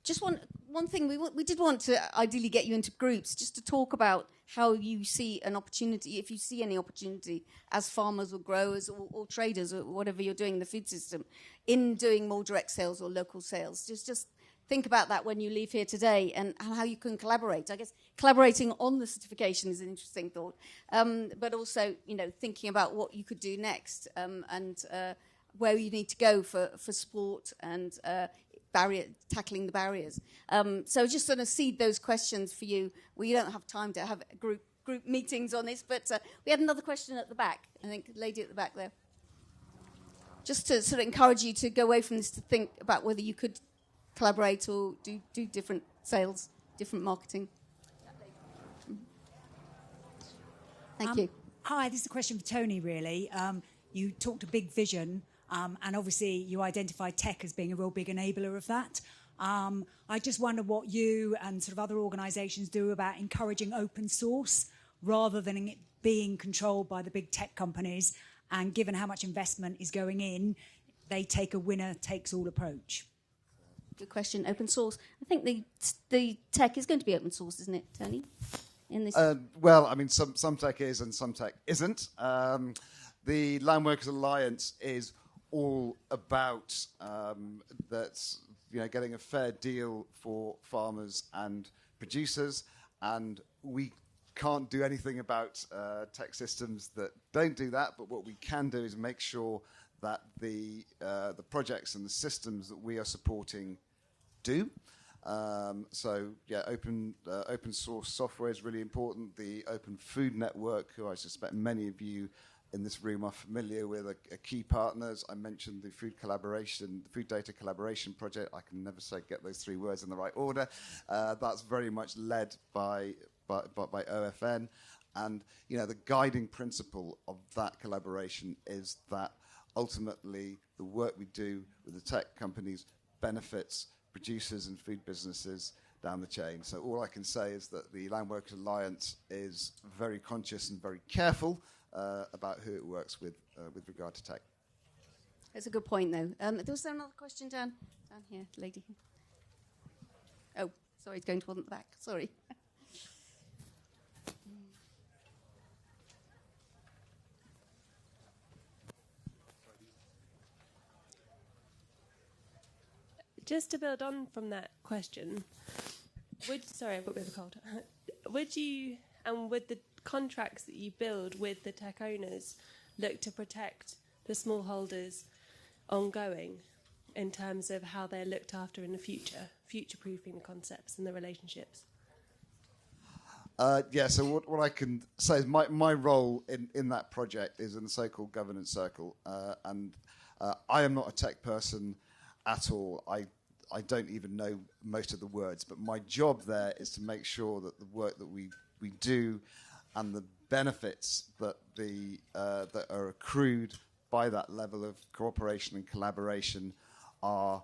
Just one thing, we did want to ideally get you into groups just to talk about how you see an opportunity, if you see any opportunity as farmers or growers or traders or whatever you're doing in the food system, in doing more direct sales or local sales. Just think about that when you leave here today and how you can collaborate. I guess collaborating on the certification is an interesting thought, but also, thinking about what you could do next and where you need to go for support and tackling the barriers. So just sort of seed those questions for you. We don't have time to have group meetings on this, but we had another question at the back. I think the lady at the back there. Just to sort of encourage you to go away from this to think about whether you could collaborate or do different sales, different marketing. Thank you. Hi, this is a question for Tony, really. You talked a big vision, and obviously you identified tech as being a real big enabler of that. I just wonder what you and sort of other organisations do about encouraging open source rather than it being controlled by the big tech companies, and given how much investment is going in, they take a winner-takes-all approach. Good question. Open source. I think the tech is going to be open source, isn't it, Tony? In this. Well, I mean, some tech is and some tech isn't. The Land Workers Alliance is all about getting a fair deal for farmers and producers, and we can't do anything about tech systems that don't do that. But what we can do is make sure that the projects and the systems that we are supporting do. Open source software is really important. The Open Food Network, who I suspect many of you in this room are familiar with, are key partners. I mentioned the food data collaboration project. I can never get those three words in the right order. That's very much led by OFN, and the guiding principle of that collaboration is that ultimately the work we do with the tech companies benefits producers and food businesses down the chain. So all I can say is that the Land Workers Alliance is very conscious and very careful about who it works with regard to tech. That's a good point, though. Was there another question down here, lady? Oh, sorry, it's going toward the back. Sorry. Just to build on from that question, sorry, I've got a bit of a cold. Would you, and would the contracts that you build with the tech owners look to protect the smallholders ongoing in terms of how they're looked after in the future, future-proofing the concepts and the relationships? So what I can say is my role in that project is in the so-called governance circle, and I am not a tech person at all. I don't even know most of the words, but my job there is to make sure that the work that we do and the benefits that that are accrued by that level of cooperation and collaboration are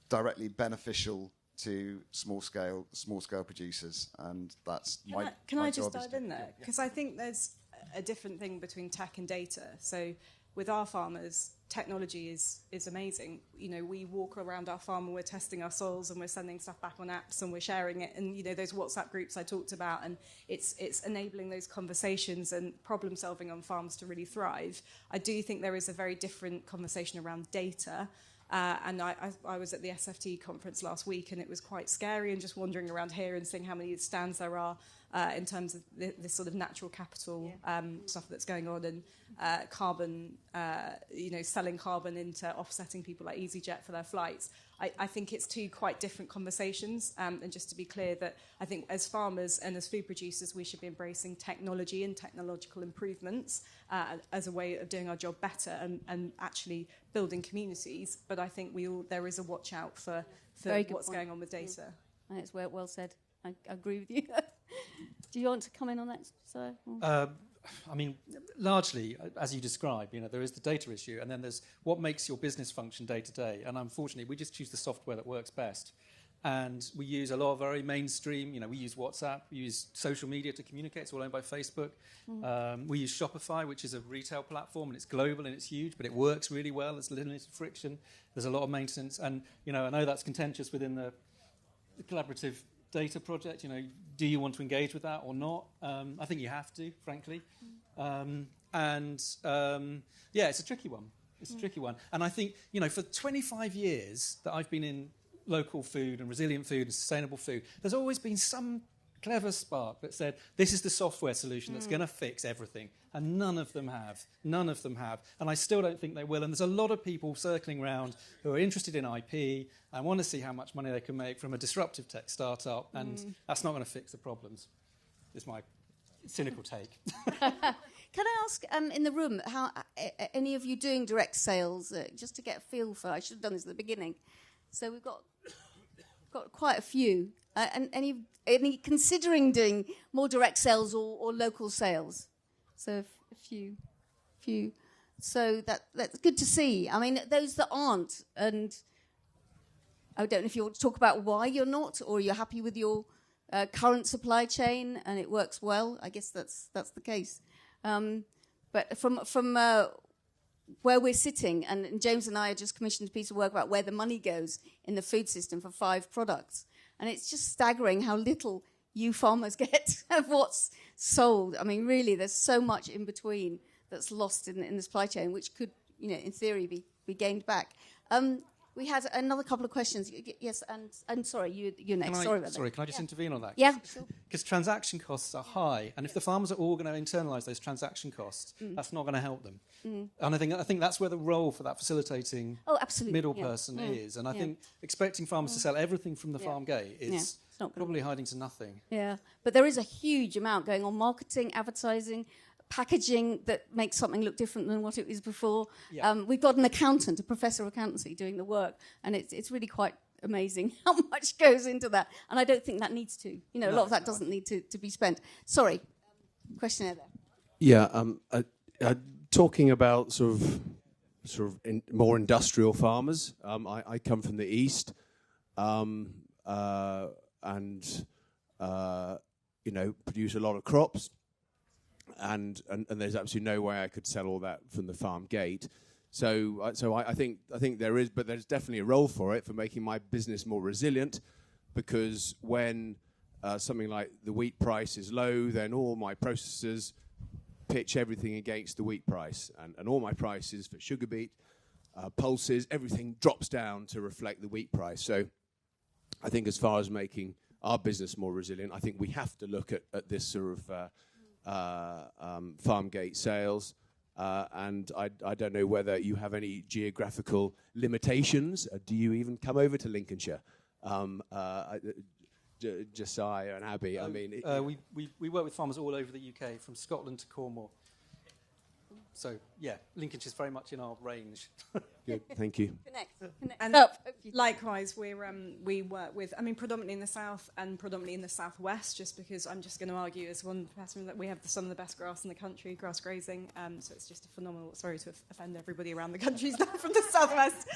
directly beneficial to small scale producers, and that's my Can my I just job dive in there? Because I think there's a different thing between tech and data. So with our farmers, technology is amazing. You know, we walk around our farm and we're testing our soils and we're sending stuff back on apps and we're sharing it. And, you know, those WhatsApp groups I talked about, and it's enabling those conversations and problem solving on farms to really thrive. I do think there is a very different conversation around data. And I was at the SFT conference last week, and it was quite scary, and just wandering around here and seeing how many stands there are in terms of this sort of natural capital stuff that's going on, and carbon, selling carbon into offsetting people like EasyJet for their flights. I think it's two quite different conversations, and just to be clear that I think as farmers and as food producers we should be embracing technology and technological improvements as a way of doing our job better and actually building communities. But I think there is a watch out for what's going on with data. I think it's well said. I agree with you. Do you want to come in on that, Josiah? I mean, largely, as you describe, there is the data issue, and then there's what makes your business function day to day. And unfortunately, we just choose the software that works best. And we use a lot of very mainstream, we use WhatsApp, we use social media to communicate. It's all owned by Facebook. We use Shopify, which is a retail platform, and it's global and it's huge, but it works really well. There's limited friction. There's a lot of maintenance. And, I know that's contentious within the collaborative data project. Do you want to engage with that or not? I think you have to, frankly. It's a tricky one. It's a tricky one. And I think, for 25 years that I've been in local food and resilient food and sustainable food, there's always been some clever spark that said, this is the software solution that's going to fix everything. And none of them have. None of them have. And I still don't think they will. And there's a lot of people circling around who are interested in IP and want to see how much money they can make from a disruptive tech startup. And that's not going to fix the problems, is my cynical take. Can I ask, in the room, how any of you doing direct sales, just to get a feel for, I should have done this at the beginning. So we've got quite a few. And any considering doing more direct sales or local sales? So a few. So that's good to see. I mean, those that aren't, and I don't know if you want to talk about why you're not, or you're happy with your current supply chain and it works well. I guess that's the case. But from where we're sitting, and James and I have just commissioned a piece of work about where the money goes in the food system for 5 products. And it's just staggering how little you farmers get of what's sold. I mean, really, there's so much in between that's lost in the supply chain, which could, in theory, be gained back. We had another couple of questions. Yes, and sorry, you're next. Sorry, can I just intervene on that? Yeah, sure. Because transaction costs are high, and if the farmers are all going to internalise those transaction costs, that's not going to help them. And I think that's where the role for that facilitating middle person is. And I think expecting farmers to sell everything from the Farmgate is probably hiding to nothing. Yeah, but there is a huge amount going on: marketing, advertising, packaging that makes something look different than what it was before. Yeah. We've got an accountant, a professor of accountancy, doing the work, and it's really quite amazing how much goes into that. And I don't think that needs to. A lot of that doesn't need to be spent. Sorry, questionnaire there. Yeah, talking about sort of more industrial farmers. I come from the east, and produce a lot of crops. And there's absolutely no way I could sell all that from the farm gate. So I think there is, but there's definitely a role for it for making my business more resilient, because when something like the wheat price is low, then all my processors pitch everything against the wheat price, and all my prices for sugar beet pulses, everything drops down to reflect the wheat price. So I think as far as making our business more resilient, I think we have to look at this sort of Farmgate sales. And I don't know whether you have any geographical limitations. Do you even come over to Lincolnshire? Josiah and Abby, I mean... we work with farmers all over the UK, from Scotland to Cornwall. So, yeah, Lincolnshire's very much in our range. Good, thank you. Connect. And likewise, we work with, predominantly in the south and predominantly in the southwest, just because I'm just going to argue as one person that we have some of the best grass in the country, grass grazing. So it's just a phenomenal, sorry to offend everybody around the country from the southwest.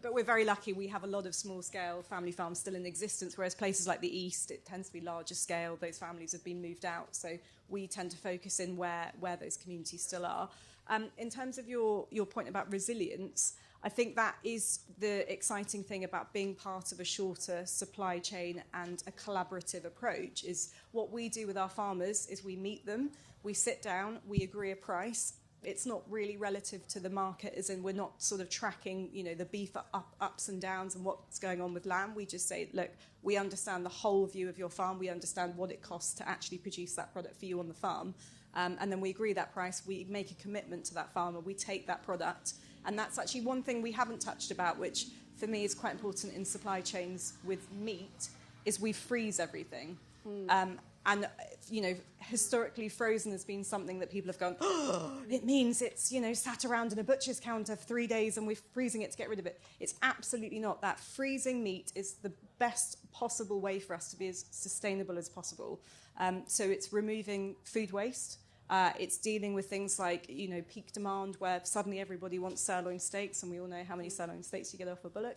But we're very lucky. We have a lot of small-scale family farms still in existence, whereas places like the east, it tends to be larger scale. Those families have been moved out. So we tend to focus in where those communities still are. In terms of your point about resilience, I think that is the exciting thing about being part of a shorter supply chain and a collaborative approach. Is what we do with our farmers is we meet them, we sit down, we agree a price. It's not really relative to the market, as in we're not sort of tracking, the beef ups and downs and what's going on with lamb. We just say, look, we understand the whole view of your farm. We understand what it costs to actually produce that product for you on the farm. And then we agree that price. We make a commitment to that farmer. We take that product. And that's actually one thing we haven't touched about, which for me is quite important in supply chains with meat, is we freeze everything. And, historically frozen has been something that people have gone, oh, it means it's, sat around in a butcher's counter for 3 days and we're freezing it to get rid of it. It's absolutely not that. Freezing meat is the best possible way for us to be as sustainable as possible. So it's removing food waste. It's dealing with things like, peak demand, where suddenly everybody wants sirloin steaks, and we all know how many sirloin steaks you get off a bullock.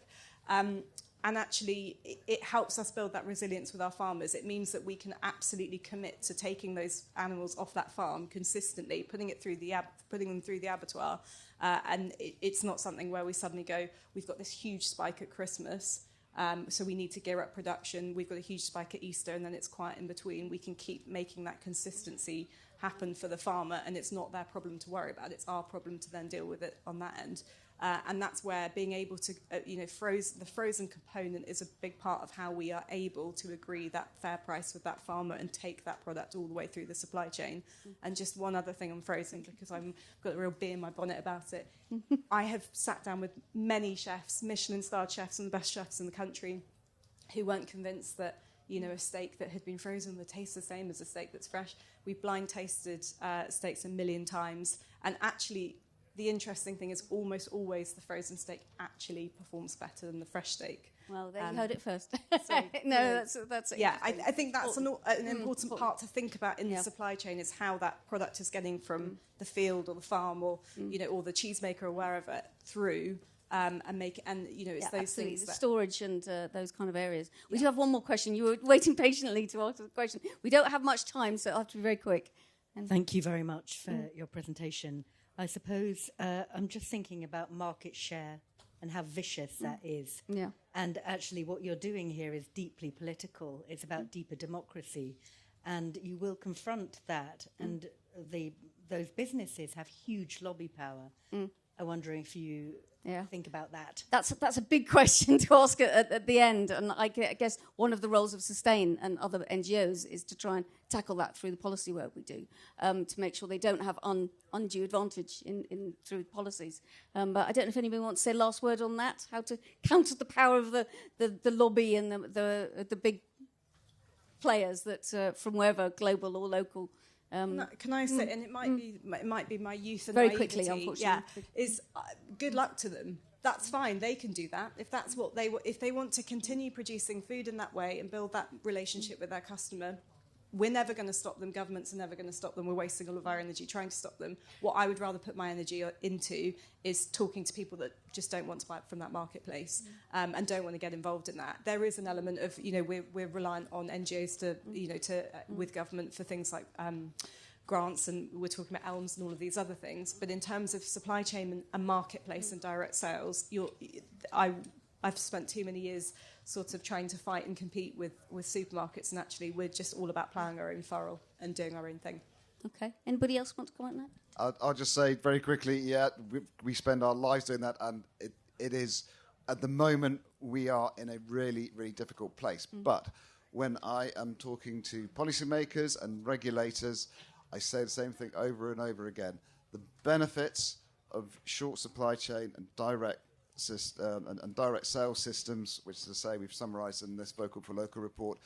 And actually, it helps us build that resilience with our farmers. It means that we can absolutely commit to taking those animals off that farm consistently, putting them through the abattoir. And it's not something where we suddenly go, we've got this huge spike at Christmas, so we need to gear up production. We've got a huge spike at Easter, and then it's quiet in between. We can keep making that consistency happen for the farmer, and it's not their problem to worry about. It's our problem to then deal with it on that end. And that's where being able to, the frozen component is a big part of how we are able to agree that fair price with that farmer and take that product all the way through the supply chain. And just one other thing on frozen, because I've got a real bee in my bonnet about it. I have sat down with many chefs, Michelin-starred chefs and the best chefs in the country, who weren't convinced that a steak that had been frozen would taste the same as a steak that's fresh. We've blind tasted steaks 1 million times, and actually, the interesting thing is almost always the frozen steak actually performs better than the fresh steak. Well, there you heard it first. So, that's yeah. I think that's an important part to think about in the supply chain, is how that product is getting from the field or the farm or or the cheesemaker or wherever through. And it's those things. The storage and those kind of areas. We do have one more question. You were waiting patiently to ask the question. We don't have much time, so I'll have to be very quick. Thank you very much for your presentation. I suppose I'm just thinking about market share and how vicious that is. Yeah. And actually what you're doing here is deeply political. It's about deeper democracy. And you will confront that. And those businesses have huge lobby power. I'm wondering if you think about that. That's a big question to ask at the end. And I guess one of the roles of Sustain and other NGOs is to try and tackle that through the policy work we do, to make sure they don't have undue advantage in through policies. But I don't know if anybody wants to say last word on that, how to counter the power of the lobby and the big players that from wherever, global or local. Can I say, and it might be my youth and very naivety, quickly, unfortunately. Is good luck to them. That's fine. They can do that if that's what if they want to continue producing food in that way and build that relationship with their customer. We're never going to stop them. Governments are never going to stop them. We're wasting all of our energy trying to stop them. What I would rather put my energy into is talking to people that just don't want to buy from that marketplace and don't want to get involved in that. There is an element of, we're reliant on NGOs to with government for things like grants, and we're talking about ELMS and all of these other things. But in terms of supply chain and marketplace and direct sales, I've spent too many years sort of trying to fight and compete with supermarkets, and actually we're just all about ploughing our own furrow and doing our own thing. Okay. Anybody else want to comment on I'll just say very quickly, yeah, we spend our lives doing that, and it is, at the moment, we are in a really, really difficult place. But when I am talking to policymakers and regulators, I say the same thing over and over again. The benefits of short supply chain and direct sales systems, which, as I say, we've summarised in this Vocal for Local report,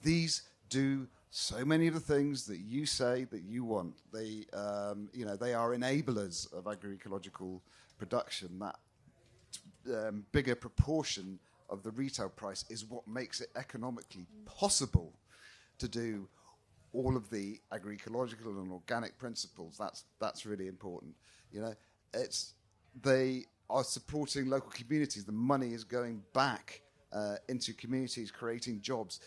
these do so many of the things that you say that you want. They are enablers of agroecological production. That bigger proportion of the retail price is what makes it economically possible to do all of the agroecological and organic principles. That's really important. They are supporting local communities. The money is going back into communities, creating jobs.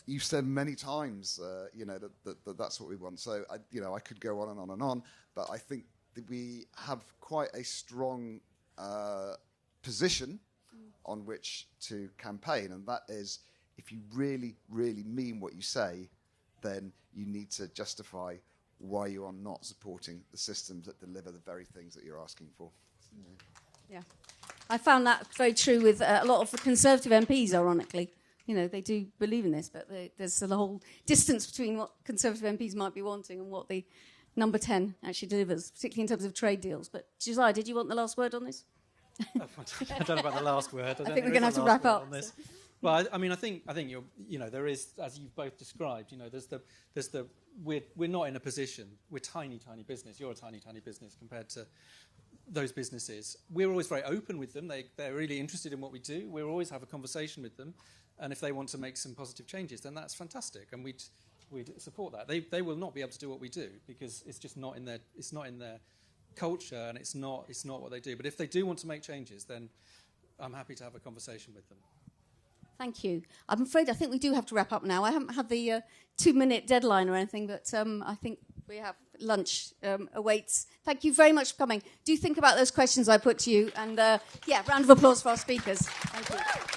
You've said many times, that's what we want. So, I could go on and on and on, but I think that we have quite a strong position on which to campaign, and that is, if you really, really mean what you say, then you need to justify why you are not supporting the systems that deliver the very things that you're asking for. Yeah. I found that very true with a lot of the Conservative MPs, ironically. They do believe in this, but there's the whole distance between what Conservative MPs might be wanting and what the number 10 actually delivers, particularly in terms of trade deals. But Josiah, did you want the last word on this? I don't know about the last word. I think we're going to have to wrap up. Well, I think you're, there is, as you've both described, we're not in a position. We're tiny business. You're a tiny business compared to those businesses. We're always very open with them. They're really interested in what we do. We always have a conversation with them, and if they want to make some positive changes, then that's fantastic, and we'd support that. They will not be able to do what we do because it's just not in their culture, and it's not what they do. But if they do want to make changes, then I'm happy to have a conversation with them. Thank you. I'm afraid I think we do have to wrap up now. I haven't had the 2-minute deadline or anything, but I think we have lunch awaits. Thank you very much for coming. Do think about those questions I put to you, and round of applause for our speakers. Thank you.